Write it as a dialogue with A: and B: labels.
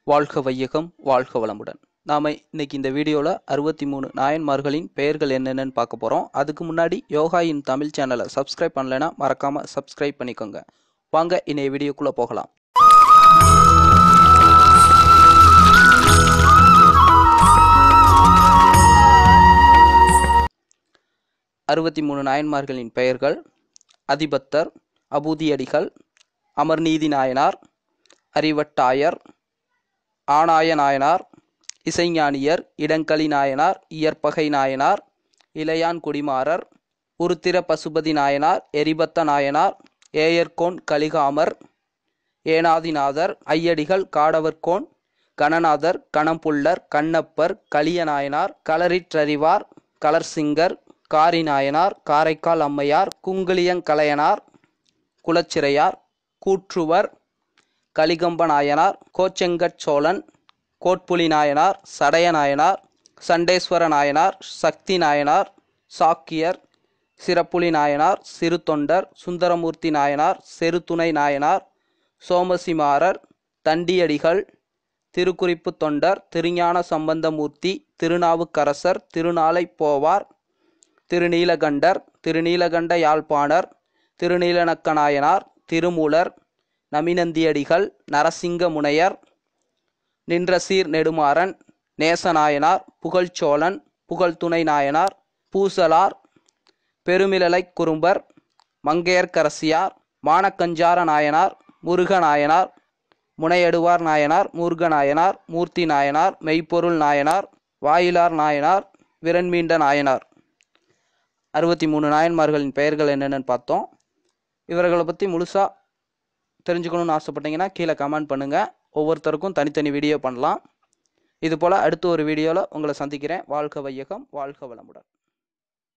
A: வாழ்க வையகம், வாழ்க வளமுடன். நாம இன்னைக்கு இந்த வீடியோவில் 63 நாயன்மார்களின் பெயர்கள் என்னென்னு பார்க்க போகிறோம். அதுக்கு முன்னாடி யோகா இன் தமிழ் சேனலை சப்ஸ்கிரைப் பண்ணலைன்னா மறக்காமல் சப்ஸ்கிரைப் பண்ணிக்கோங்க. வாங்க இன்னைய வீடியோக்குள்ளே போகலாம். அறுபத்தி 3 நாயன்மார்களின் பெயர்கள்: அதிபத்தர், அபூதியடிகள், அமர்நீதி நாயனார், அறிவட்டாயர், ஆனாய நாயனார், இசைஞானியர், இடங்களி நாயனார், இயற்பகை நாயனார், இளையான் குடிமாறர், உருத்திர பசுபதி நாயனார், எரிபத்த நாயனார், ஏயர்கோன் கலிகாமர், ஏனாதிநாதர், ஐயடிகள், காடவர்கோன், கணநாதர், கணம்புள்ளர், கண்ணப்பர், கலிய நாயனார், களரிற்றறிவார், கலர்சிங்கர், காரி நாயனார், காரைக்கால் அம்மையார், குங்குளியங்கலையனார், குலச்சிறையார், கூற்றுவர், கலிகம்ப நாயனார், கோச்செங்கட் சோழன், கோட்புலி நாயனார், சடைய நாயனார், சண்டேஸ்வர நாயனார், சக்தி நாயனார், சாக்கியர், சிறப்புலி நாயனார், சிறு தொண்டர், சுந்தரமூர்த்தி நாயனார், செருத்துணை நாயனார், சோமசிமாரர், தண்டியடிகள், திருக்குறிப்பு தொண்டர், திருஞான சம்பந்தமூர்த்தி, திருநாவுக்கரசர், திருநாளை போவார், திருநீலகண்டர், திருநீலகண்ட யாழ்ப்பாணர், திருநீலநக்க நாயனார், திருமூலர், நமினந்தியடிகள், நரசிங்க முனையர், நின்றசீர் நெடுமாறன், நேசநாயனார், புகழ்ச்சோழன், புகழ்துணை நாயனார், பூசலார், பெருமிழலை குறும்பர், மங்கையர்க்கரசியார், மானக்கஞ்சார நாயனார், முருக நாயனார், முனையடுவார் நாயனார், மூர்க நாயனார், மூர்த்தி நாயனார், மெய்ப்பொருள் நாயனார், வாயிலார் நாயனார், விரண்மீண்ட நாயனார். 63 நாயன்மார்களின் பெயர்கள் என்னென்னு பார்த்தோம். இவர்களை பற்றி முழுசாக தெரிஞ்சுக்கணும்னு ஆசைப்பட்டீங்கன்னா கீழே கமெண்ட் பண்ணுங்கள். ஒவ்வொருத்தருக்கும் தனித்தனி வீடியோ பண்ணலாம். இதுபோல் அடுத்த ஒரு வீடியோவில் உங்களை சந்திக்கிறேன். வாழ்க வையகம், வாழ்க வளமுடன்.